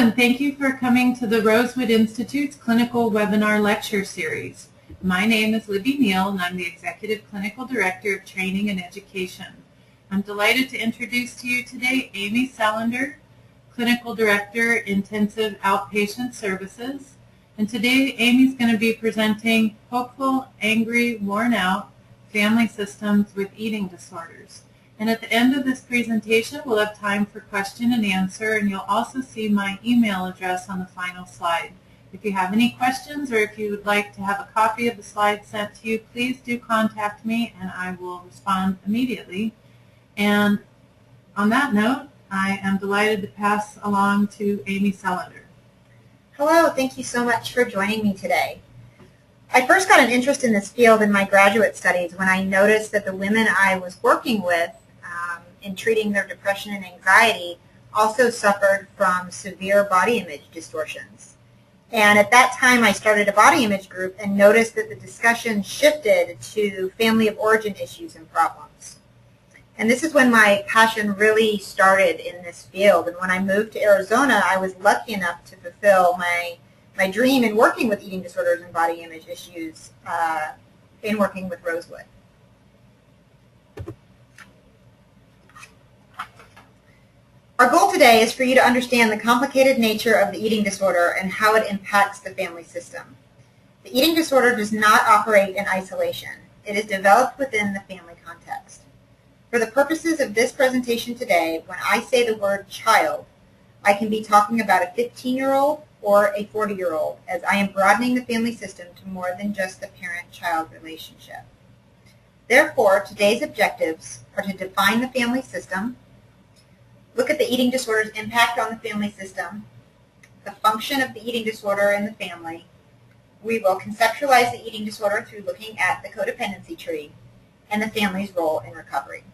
and thank you for coming to the Rosewood Institute's Clinical Webinar Lecture Series. My name is Libby Neal, and I'm the Executive Clinical Director of Training and Education. I'm delighted to introduce to you today Amie Celender, Clinical Director, Intensive Outpatient Services. And today Amie's going to be presenting Hopeful, Angry, Worn Out Family Systems with Eating Disorders. And at the end of this presentation, we'll have time for question and answer, and you'll also see my email address on the final slide. If you have any questions or if you would like to have a copy of the slides sent to you, please do contact me and I will respond immediately. And on that note, I am delighted to pass along to Amie Celender. Hello, thank you so much for joining me today. I first got an interest in this field in my graduate studies when I noticed that the women I was working with in treating their depression and anxiety also suffered from severe body image distortions. And at that time I started a body image group and noticed that the discussion shifted to family of origin issues and problems. And this is when my passion really started in this field. And when I moved to Arizona, I was lucky enough to fulfill my dream in working with eating disorders and body image issues in working with Rosewood. Our goal today is for you to understand the complicated nature of the eating disorder and how it impacts the family system. The eating disorder does not operate in isolation. It is developed within the family context. For the purposes of this presentation today, when I say the word child, I can be talking about a 15-year-old or a 40-year-old, as I am broadening the family system to more than just the parent-child relationship. Therefore, today's objectives are to define the family system, look at the eating disorder's impact on the family system, the function of the eating disorder in the family. We will conceptualize the eating disorder through looking at the codependency tree and the family's role in recovery.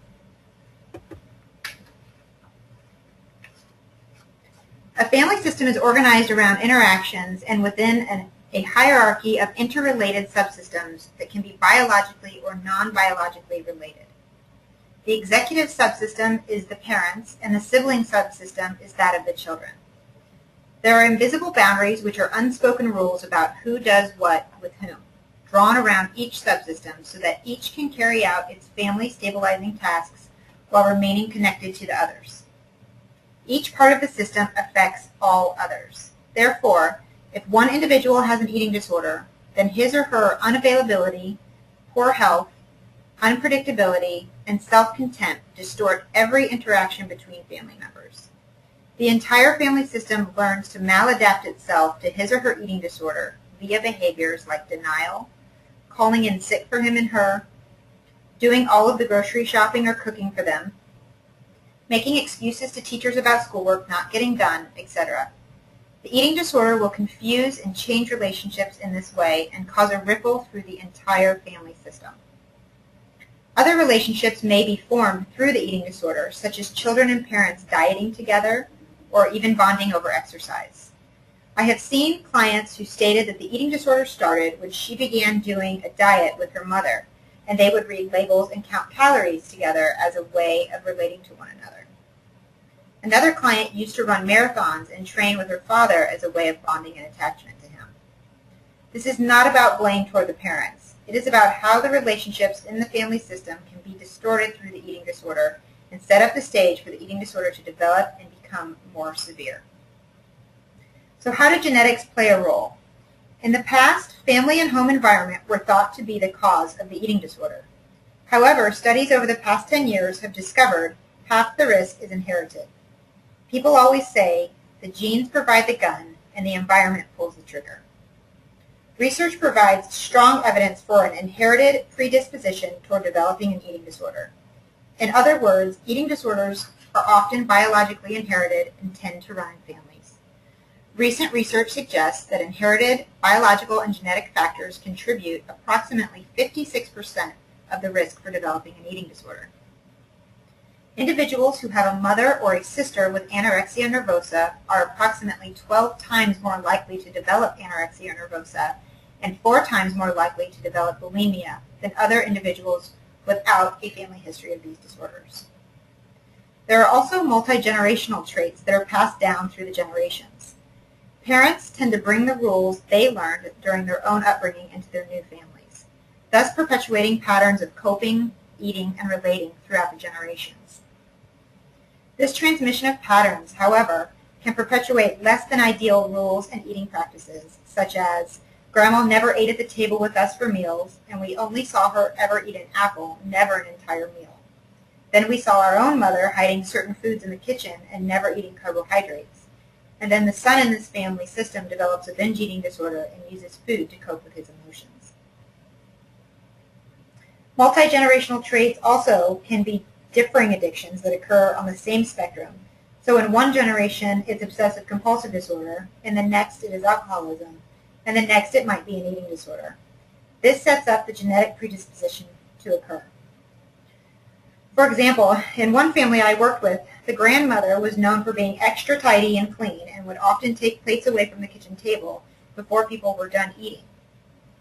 A family system is organized around interactions and within a hierarchy of interrelated subsystems that can be biologically or non-biologically related. The executive subsystem is the parents, and the sibling subsystem is that of the children. There are invisible boundaries, which are unspoken rules about who does what with whom, drawn around each subsystem so that each can carry out its family stabilizing tasks while remaining connected to the others. Each part of the system affects all others. Therefore, if one individual has an eating disorder, then his or her unavailability, poor health, unpredictability, and self-contempt distort every interaction between family members. The entire family system learns to maladapt itself to his or her eating disorder via behaviors like denial, calling in sick for him and her, doing all of the grocery shopping or cooking for them, making excuses to teachers about schoolwork not getting done, etc. The eating disorder will confuse and change relationships in this way and cause a ripple through the entire family system. Other relationships may be formed through the eating disorder, such as children and parents dieting together or even bonding over exercise. I have seen clients who stated that the eating disorder started when she began doing a diet with her mother, and they would read labels and count calories together as a way of relating to one another. Another client used to run marathons and train with her father as a way of bonding and attachment to him. This is not about blame toward the parents. It is about how the relationships in the family system can be distorted through the eating disorder and set up the stage for the eating disorder to develop and become more severe. So how do genetics play a role? In the past, family and home environment were thought to be the cause of the eating disorder. However, studies over the past 10 years have discovered half the risk is inherited. People always say the genes provide the gun and the environment pulls the trigger. Research provides strong evidence for an inherited predisposition toward developing an eating disorder. In other words, eating disorders are often biologically inherited and tend to run in families. Recent research suggests that inherited biological and genetic factors contribute approximately 56% of the risk for developing an eating disorder. Individuals who have a mother or a sister with anorexia nervosa are approximately 12 times more likely to develop anorexia nervosa and 4 times more likely to develop bulimia than other individuals without a family history of these disorders. There are also multi-generational traits that are passed down through the generations. Parents tend to bring the rules they learned during their own upbringing into their new families, thus perpetuating patterns of coping, eating, and relating throughout the generations. This transmission of patterns, however, can perpetuate less than ideal rules and eating practices, such as Grandma never ate at the table with us for meals, and we only saw her ever eat an apple, never an entire meal. Then we saw our own mother hiding certain foods in the kitchen and never eating carbohydrates. And then the son in this family system develops a binge eating disorder and uses food to cope with his emotions. Multi-generational traits also can be differing addictions that occur on the same spectrum. So in one generation, it's obsessive compulsive disorder, in the next it is alcoholism, and the next it might be an eating disorder. This sets up the genetic predisposition to occur. For example, in one family I worked with, the grandmother was known for being extra tidy and clean and would often take plates away from the kitchen table before people were done eating.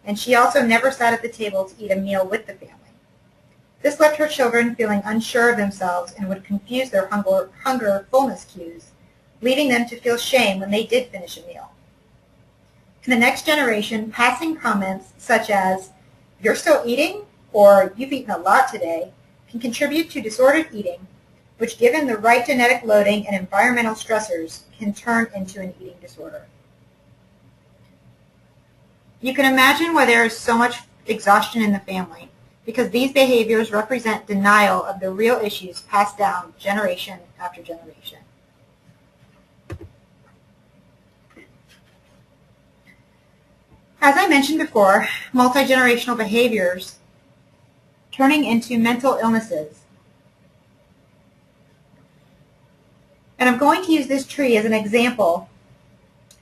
And she also never sat at the table to eat a meal with the family. This left her children feeling unsure of themselves and would confuse their hunger-fullness cues, leading them to feel shame when they did finish a meal. In the next generation, passing comments such as, "You're still eating?" or "You've eaten a lot today," can contribute to disordered eating, which, given the right genetic loading and environmental stressors, can turn into an eating disorder. You can imagine why there is so much exhaustion in the family, because these behaviors represent denial of the real issues passed down generation after generation. As I mentioned before, multi-generational behaviors turning into mental illnesses. And I'm going to use this tree as an example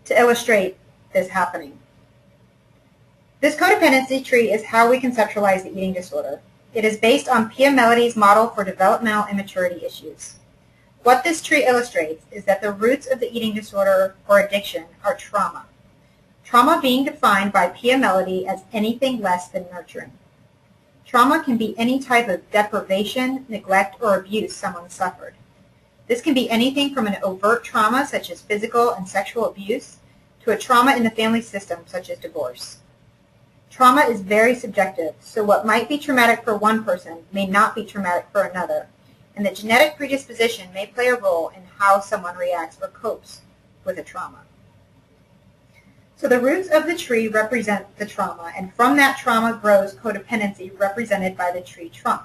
to illustrate this happening. This codependency tree is how we conceptualize the eating disorder. It is based on Pia Mellody's model for developmental immaturity issues. What this tree illustrates is that the roots of the eating disorder or addiction are trauma. Trauma being defined by Pia Mellody as anything less than nurturing. Trauma can be any type of deprivation, neglect, or abuse someone suffered. This can be anything from an overt trauma, such as physical and sexual abuse, to a trauma in the family system, such as divorce. Trauma is very subjective, so what might be traumatic for one person may not be traumatic for another, and the genetic predisposition may play a role in how someone reacts or copes with a trauma. So the roots of the tree represent the trauma, and from that trauma grows codependency, represented by the tree trunk.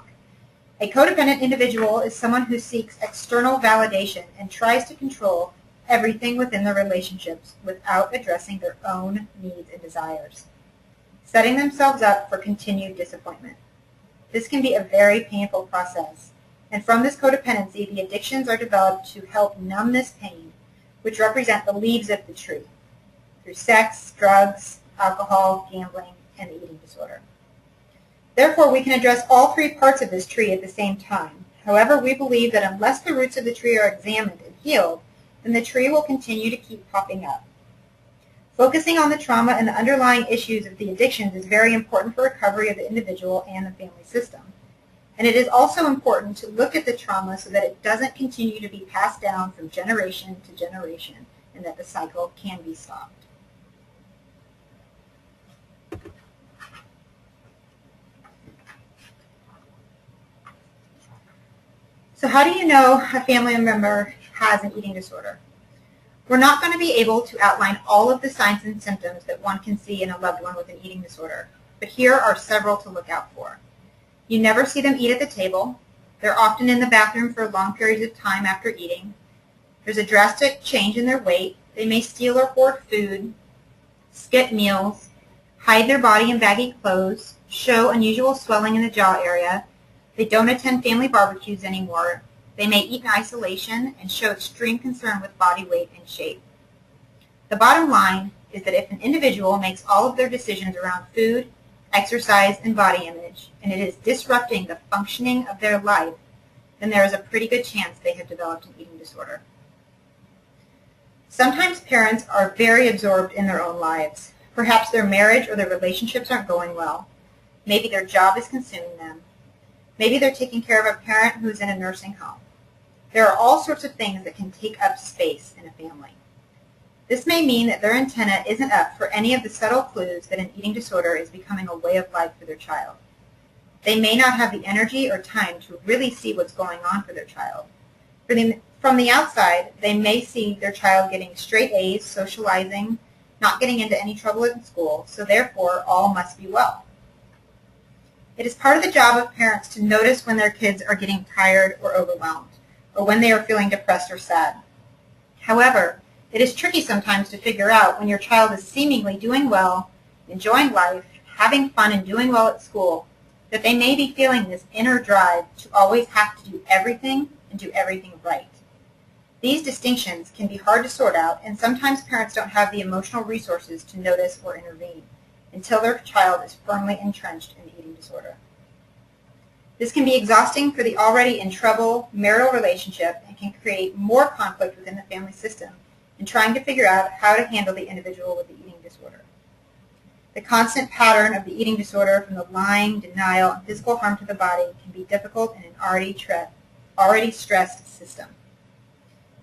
A codependent individual is someone who seeks external validation and tries to control everything within the relationships without addressing their own needs and desires, setting themselves up for continued disappointment. This can be a very painful process, and from this codependency, the addictions are developed to help numb this pain, which represent the leaves of the tree, through sex, drugs, alcohol, gambling, and the eating disorder. Therefore, we can address all three parts of this tree at the same time. However, we believe that unless the roots of the tree are examined and healed, then the tree will continue to keep popping up. Focusing on the trauma and the underlying issues of the addictions is very important for recovery of the individual and the family system. And it is also important to look at the trauma so that it doesn't continue to be passed down from generation to generation, and that the cycle can be stopped. So how do you know a family member has an eating disorder? We're not going to be able to outline all of the signs and symptoms that one can see in a loved one with an eating disorder, but here are several to look out for. You never see them eat at the table. They're often in the bathroom for long periods of time after eating. There's a drastic change in their weight. They may steal or hoard food, skip meals, hide their body in baggy clothes, show unusual swelling in the jaw area. They don't attend family barbecues anymore. They may eat in isolation and show extreme concern with body weight and shape. The bottom line is that if an individual makes all of their decisions around food, exercise, and body image, and it is disrupting the functioning of their life, then there is a pretty good chance they have developed an eating disorder. Sometimes parents are very absorbed in their own lives. Perhaps their marriage or their relationships aren't going well. Maybe their job is consuming them. Maybe they're taking care of a parent who's in a nursing home. There are all sorts of things that can take up space in a family. This may mean that their antenna isn't up for any of the subtle clues that an eating disorder is becoming a way of life for their child. They may not have the energy or time to really see what's going on for their child. From the outside, they may see their child getting straight A's, socializing, not getting into any trouble in school, so therefore all must be well. It is part of the job of parents to notice when their kids are getting tired or overwhelmed, or when they are feeling depressed or sad. However, it is tricky sometimes to figure out when your child is seemingly doing well, enjoying life, having fun, and doing well at school, that they may be feeling this inner drive to always have to do everything and do everything right. These distinctions can be hard to sort out, and sometimes parents don't have the emotional resources to notice or intervene until their child is firmly entrenched in the eating disorder. This can be exhausting for the already in trouble marital relationship and can create more conflict within the family system in trying to figure out how to handle the individual with the eating disorder. The constant pattern of the eating disorder, from the lying, denial, and physical harm to the body, can be difficult in an already stressed system.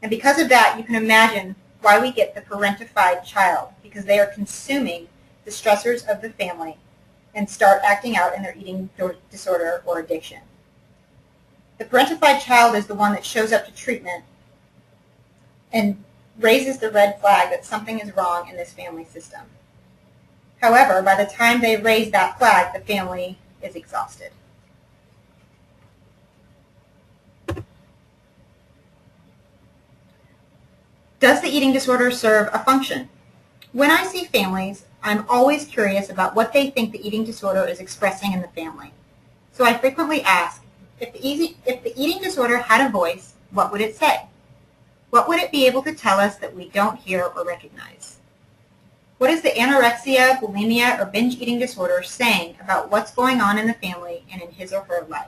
And because of that, you can imagine why we get the parentified child, because they are consuming the stressors of the family and start acting out in their eating disorder or addiction. The parentified child is the one that shows up to treatment and raises the red flag that something is wrong in this family system. However, by the time they raise that flag, the family is exhausted. Does the eating disorder serve a function? When I see families, I'm always curious about what they think the eating disorder is expressing in the family. So I frequently ask, if the eating disorder had a voice, what would it say? What would it be able to tell us that we don't hear or recognize? What is the anorexia, bulimia, or binge eating disorder saying about what's going on in the family and in his or her life?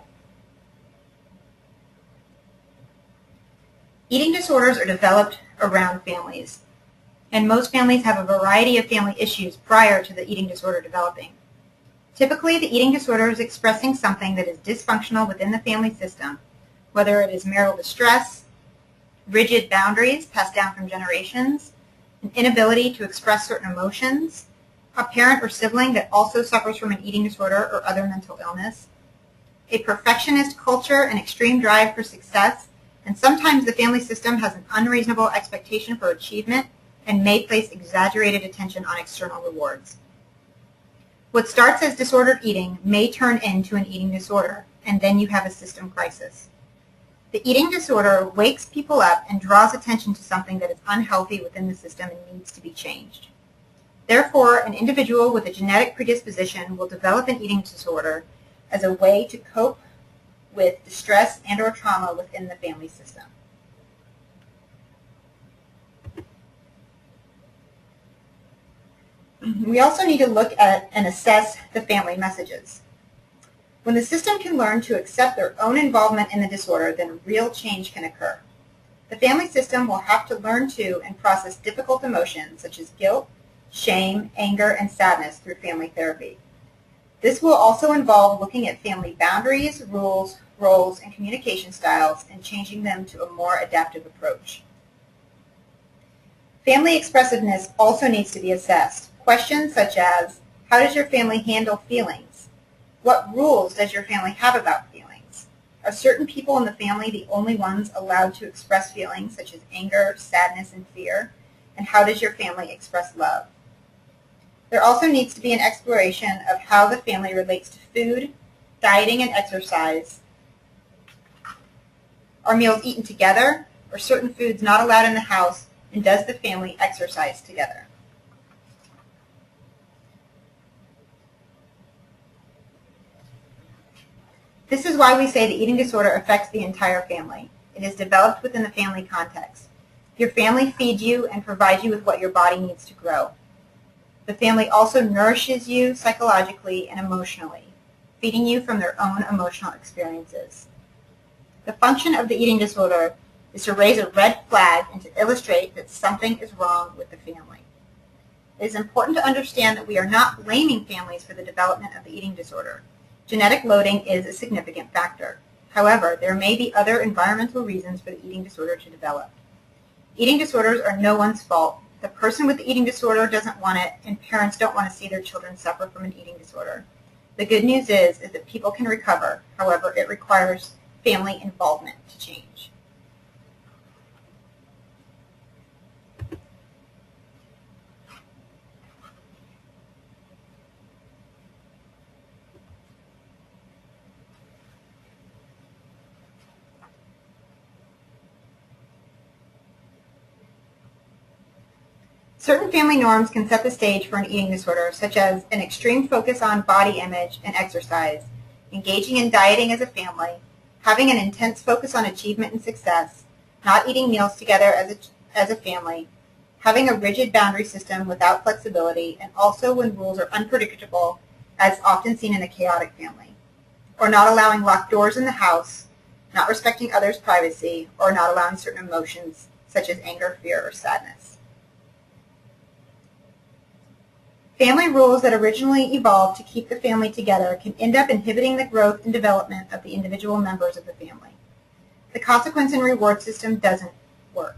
Eating disorders are developed around families, and most families have a variety of family issues prior to the eating disorder developing. Typically, the eating disorder is expressing something that is dysfunctional within the family system, whether it is marital distress, rigid boundaries passed down from generations, an inability to express certain emotions, a parent or sibling that also suffers from an eating disorder or other mental illness, a perfectionist culture and extreme drive for success, and sometimes the family system has an unreasonable expectation for achievement and may place exaggerated attention on external rewards. What starts as disordered eating may turn into an eating disorder, and then you have a system crisis. The eating disorder wakes people up and draws attention to something that is unhealthy within the system and needs to be changed. Therefore, an individual with a genetic predisposition will develop an eating disorder as a way to cope with distress and or trauma within the family system. We also need to look at and assess the family messages. When the system can learn to accept their own involvement in the disorder, then real change can occur. The family system will have to learn to and process difficult emotions such as guilt, shame, anger, and sadness through family therapy. This will also involve looking at family boundaries, rules, roles, and communication styles and changing them to a more adaptive approach. Family expressiveness also needs to be assessed. Questions such as, how does your family handle feelings? What rules does your family have about feelings? Are certain people in the family the only ones allowed to express feelings such as anger, sadness, and fear? And how does your family express love? There also needs to be an exploration of how the family relates to food, dieting, and exercise. Are meals eaten together? Are certain foods not allowed in the house? And does the family exercise together? This is why we say the eating disorder affects the entire family. It is developed within the family context. Your family feeds you and provides you with what your body needs to grow. The family also nourishes you psychologically and emotionally, feeding you from their own emotional experiences. The function of the eating disorder is to raise a red flag and to illustrate that something is wrong with the family. It is important to understand that we are not blaming families for the development of the eating disorder. Genetic loading is a significant factor. However, there may be other environmental reasons for the eating disorder to develop. Eating disorders are no one's fault. The person with the eating disorder doesn't want it, and parents don't want to see their children suffer from an eating disorder. The good news is that people can recover. However, it requires family involvement to change. Certain family norms can set the stage for an eating disorder, such as an extreme focus on body image and exercise, engaging in dieting as a family, having an intense focus on achievement and success, not eating meals together as a family, having a rigid boundary system without flexibility, and also when rules are unpredictable, as often seen in a chaotic family, or not allowing locked doors in the house, not respecting others' privacy, or not allowing certain emotions such as anger, fear, or sadness. Family rules that originally evolved to keep the family together can end up inhibiting the growth and development of the individual members of the family. The consequence and reward system doesn't work.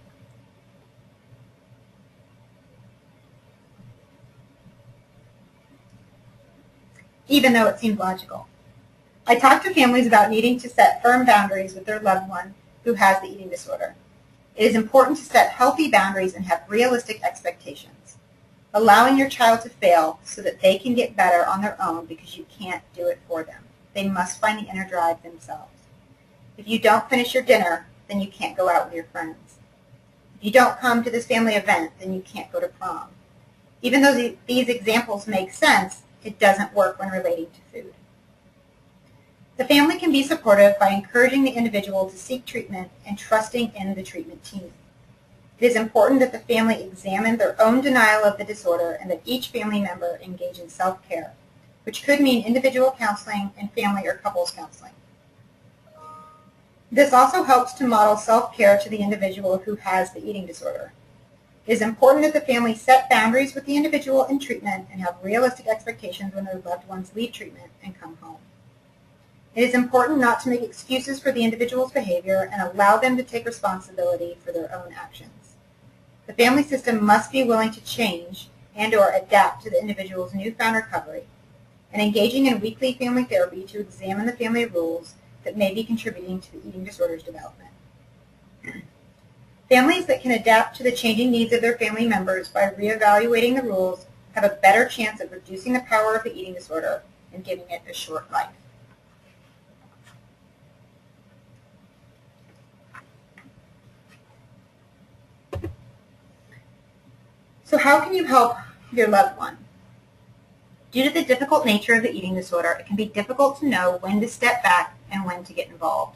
Even though it seems logical. I talk to families about needing to set firm boundaries with their loved one who has the eating disorder. It is important to set healthy boundaries and have realistic expectations. Allowing your child to fail so that they can get better on their own because you can't do it for them. They must find the inner drive themselves. If you don't finish your dinner, then you can't go out with your friends. If you don't come to this family event, then you can't go to prom. Even though these examples make sense, it doesn't work when relating to food. The family can be supportive by encouraging the individual to seek treatment and trusting in the treatment team. It is important that the family examine their own denial of the disorder and that each family member engage in self-care, which could mean individual counseling and family or couples counseling. This also helps to model self-care to the individual who has the eating disorder. It is important that the family set boundaries with the individual in treatment and have realistic expectations when their loved ones leave treatment and come home. It is important not to make excuses for the individual's behavior and allow them to take responsibility for their own actions. The family system must be willing to change and/or adapt to the individual's newfound recovery, and engaging in weekly family therapy to examine the family rules that may be contributing to the eating disorder's development. Families that can adapt to the changing needs of their family members by reevaluating the rules have a better chance of reducing the power of the eating disorder and giving it a short life. So how can you help your loved one? Due to the difficult nature of the eating disorder, it can be difficult to know when to step back and when to get involved.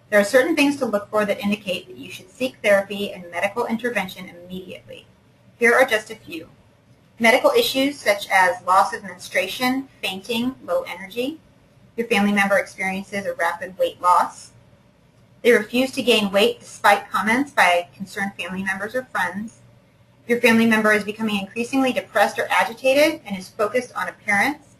There are certain things to look for that indicate that you should seek therapy and medical intervention immediately. Here are just a few. Medical issues such as loss of menstruation, fainting, low energy. Your family member experiences a rapid weight loss. They refuse to gain weight despite comments by concerned family members or friends. Your family member is becoming increasingly depressed or agitated and is focused on appearance.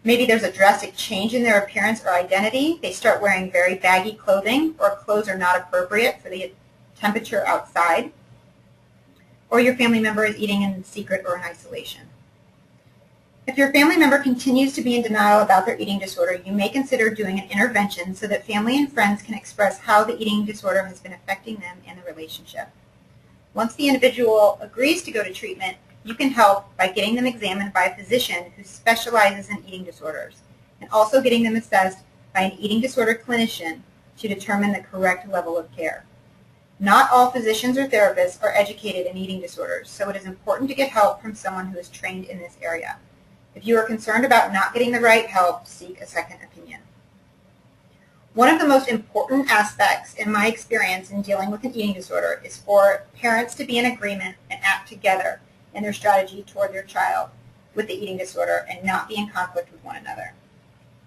Maybe there's a drastic change in their appearance or identity. They start wearing very baggy clothing, or clothes are not appropriate for the temperature outside. Or your family member is eating in secret or in isolation. If your family member continues to be in denial about their eating disorder, you may consider doing an intervention so that family and friends can express how the eating disorder has been affecting them and the relationship. Once the individual agrees to go to treatment, you can help by getting them examined by a physician who specializes in eating disorders, and also getting them assessed by an eating disorder clinician to determine the correct level of care. Not all physicians or therapists are educated in eating disorders, so it is important to get help from someone who is trained in this area. If you are concerned about not getting the right help, seek a second opinion. One of the most important aspects in my experience in dealing with an eating disorder is for parents to be in agreement and act together in their strategy toward their child with the eating disorder and not be in conflict with one another.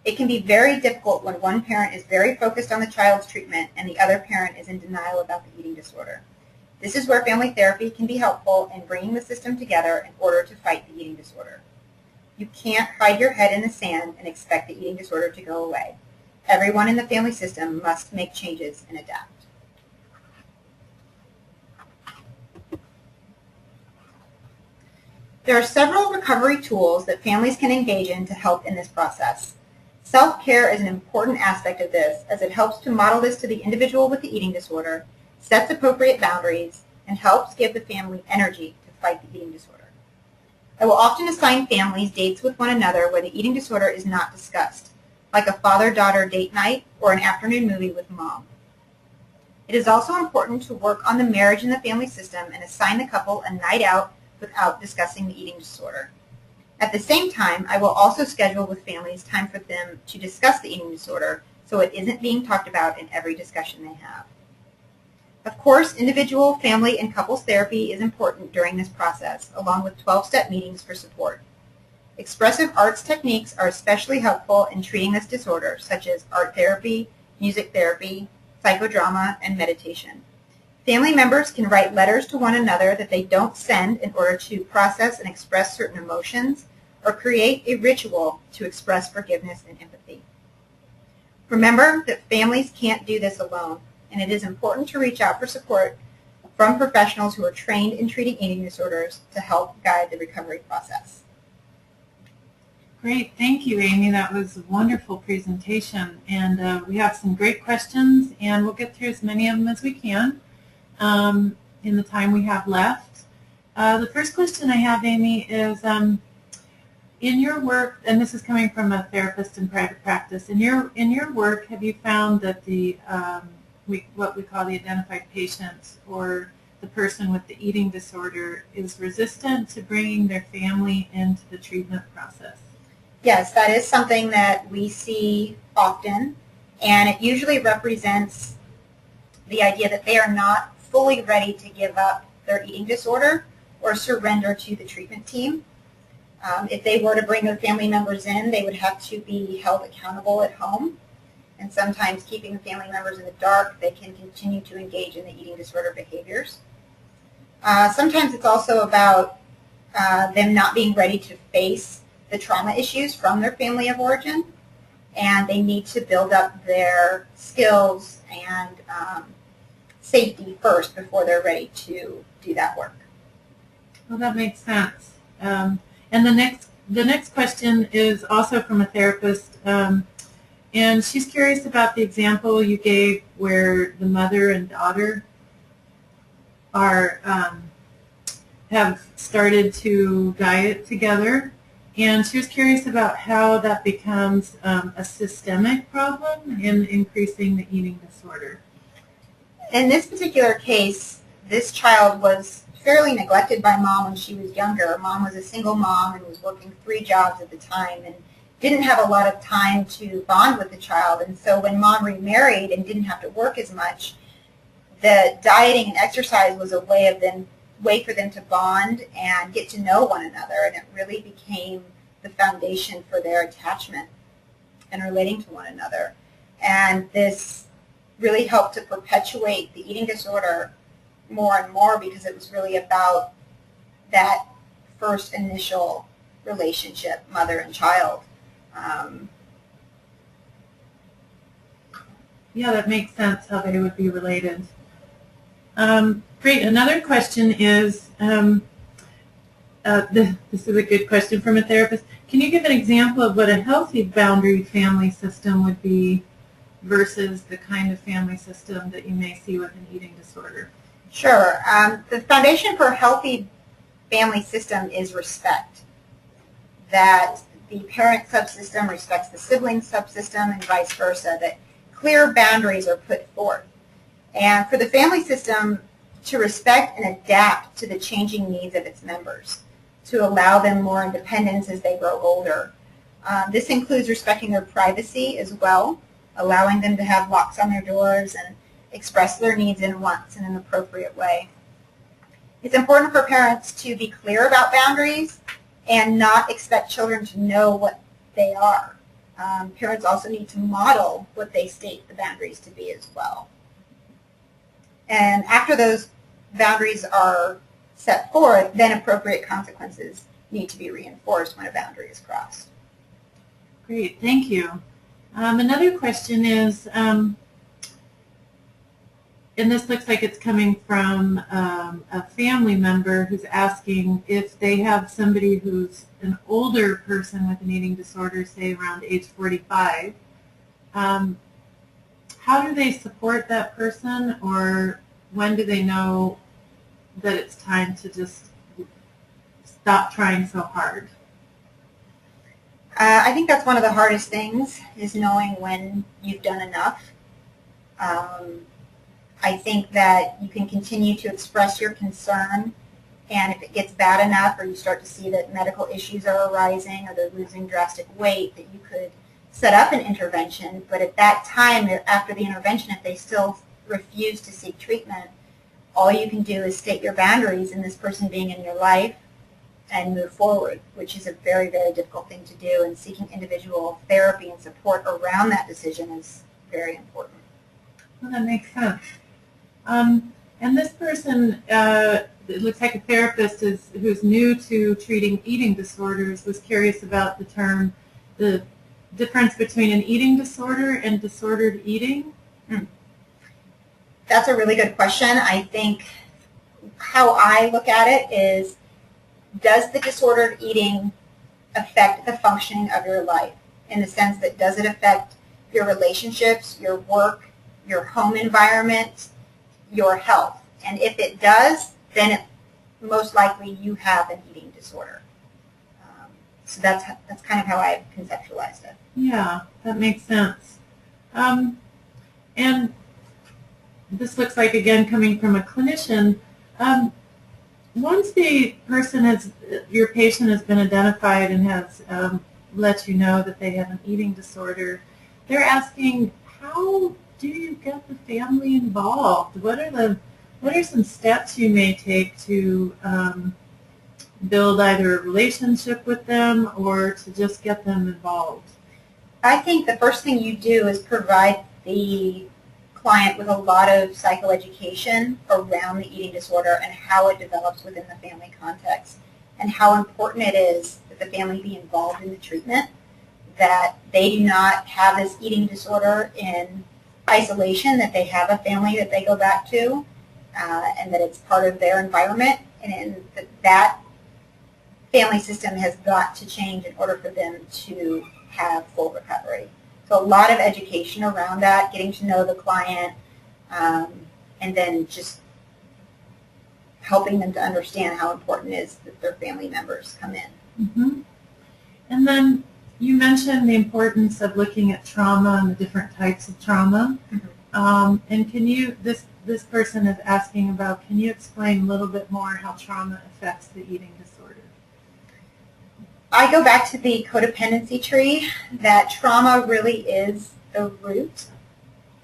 It can be very difficult when one parent is very focused on the child's treatment and the other parent is in denial about the eating disorder. This is where family therapy can be helpful in bringing the system together in order to fight the eating disorder. You can't hide your head in the sand and expect the eating disorder to go away. Everyone in the family system must make changes and adapt. There are several recovery tools that families can engage in to help in this process. Self-care is an important aspect of this, as it helps to model this to the individual with the eating disorder, sets appropriate boundaries, and helps give the family energy to fight the eating disorder. I will often assign families dates with one another where the eating disorder is not discussed, like a father-daughter date night or an afternoon movie with mom. It is also important to work on the marriage in the family system and assign the couple a night out without discussing the eating disorder. At the same time, I will also schedule with families time for them to discuss the eating disorder so it isn't being talked about in every discussion they have. Of course, individual, family, and couples therapy is important during this process, along with 12-step meetings for support. Expressive arts techniques are especially helpful in treating this disorder, such as art therapy, music therapy, psychodrama, and meditation. Family members can write letters to one another that they don't send in order to process and express certain emotions, or create a ritual to express forgiveness and empathy. Remember that families can't do this alone, and it is important to reach out for support from professionals who are trained in treating eating disorders to help guide the recovery process. Great, thank you, Amy. That was a wonderful presentation, and we have some great questions, and we'll get through as many of them as we can in the time we have left. The first question I have, Amy, is in your work, and this is coming from a therapist in private practice, in your work, have you found that the what we call the identified patient, or the person with the eating disorder, is resistant to bringing their family into the treatment process? Yes, that is something that we see often, and it usually represents the idea that they are not fully ready to give up their eating disorder or surrender to the treatment team. If they were to bring their family members in, they would have to be held accountable at home, and sometimes keeping the family members in the dark, they can continue to engage in the eating disorder behaviors. Sometimes it's also about them not being ready to face the trauma issues from their family of origin, and they need to build up their skills and safety first before they're ready to do that work. Well, that makes sense. And the next question is also from a therapist, and she's curious about the example you gave where the mother and daughter have started to diet together. And she was curious about how that becomes a systemic problem in increasing the eating disorder. In this particular case, this child was fairly neglected by mom when she was younger. Mom was a single mom and was working 3 jobs at the time and didn't have a lot of time to bond with the child. And so when mom remarried and didn't have to work as much, the dieting and exercise was a way for them to bond and get to know one another, and it really became the foundation for their attachment and relating to one another. And this really helped to perpetuate the eating disorder more and more, because it was really about that first initial relationship, mother and child. Yeah, that makes sense how they would be related. Great. Another question is, this is a good question from a therapist. Can you give an example of what a healthy boundary family system would be versus the kind of family system that you may see with an eating disorder? Sure. The foundation for a healthy family system is respect. That the parent subsystem respects the sibling subsystem and vice versa, that clear boundaries are put forth. And for the family system to respect and adapt to the changing needs of its members, to allow them more independence as they grow older. This includes respecting their privacy as well, allowing them to have locks on their doors and express their needs and wants in an appropriate way. It's important for parents to be clear about boundaries and not expect children to know what they are. Parents also need to model what they state the boundaries to be as well. And after those boundaries are set forth, then appropriate consequences need to be reinforced when a boundary is crossed. Great, thank you. Another question is, and this looks like it's coming from a family member who's asking if they have somebody who's an older person with an eating disorder, say around age 45, how do they support that person, or when do they know that it's time to just stop trying so hard? I think that's one of the hardest things, is knowing when you've done enough. I think that you can continue to express your concern, and if it gets bad enough or you start to see that medical issues are arising or they're losing drastic weight, that you could set up an intervention. But at that time, after the intervention, if they still refuse to seek treatment, all you can do is state your boundaries in this person being in your life and move forward, which is a very, very difficult thing to do, and seeking individual therapy and support around that decision is very important. Well, that makes sense. And this person, it looks like a therapist who's new to treating eating disorders, was curious about the difference between an eating disorder and disordered eating. That's a really good question. I think how I look at it is, does the disordered eating affect the functioning of your life? In the sense that, does it affect your relationships, your work, your home environment, your health? And if it does, then most likely you have an eating disorder. So that's kind of how I conceptualized it. Yeah, that makes sense. And this looks like, again, coming from a clinician, once the person your patient has been identified and has let you know that they have an eating disorder, they're asking, how do you get the family involved? What are some steps you may take to build either a relationship with them or to just get them involved? I think the first thing you do is provide the client with a lot of psychoeducation around the eating disorder and how it develops within the family context, and how important it is that the family be involved in the treatment, that they do not have this eating disorder in isolation, that they have a family that they go back to, and that it's part of their environment, and that family system has got to change in order for them to have full recovery. So a lot of education around that, getting to know the client, and then just helping them to understand how important it is that their family members come in. Mm-hmm. And then you mentioned the importance of looking at trauma and the different types of trauma. Mm-hmm. And can you, this person is asking about, can you explain a little bit more how trauma affects the eating disorder? I go back to the codependency tree, that trauma really is the root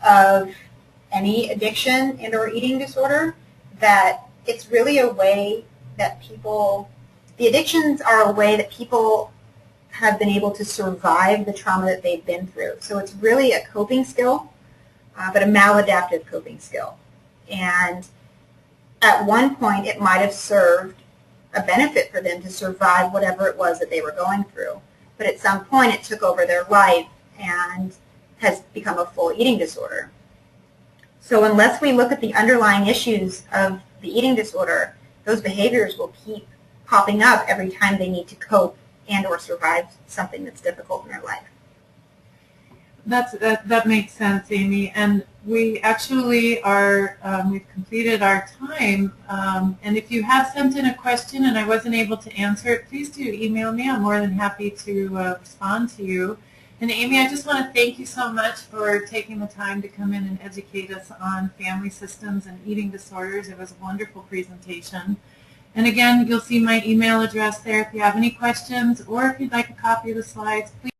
of any addiction and or eating disorder, that it's really a way that the addictions are a way that people have been able to survive the trauma that they've been through. So it's really a coping skill, but a maladaptive coping skill. And at one point it might have served a benefit for them to survive whatever it was that they were going through. But at some point it took over their life and has become a full eating disorder. So unless we look at the underlying issues of the eating disorder, those behaviors will keep popping up every time they need to cope and or survive something that's difficult in their life. That makes sense, Amy. And we actually are, we've completed our time. And if you have sent in a question and I wasn't able to answer it, please do email me. I'm more than happy to respond to you. And Amy, I just want to thank you so much for taking the time to come in and educate us on family systems and eating disorders. It was a wonderful presentation. And again, you'll see my email address there if you have any questions or if you'd like a copy of the slides, please.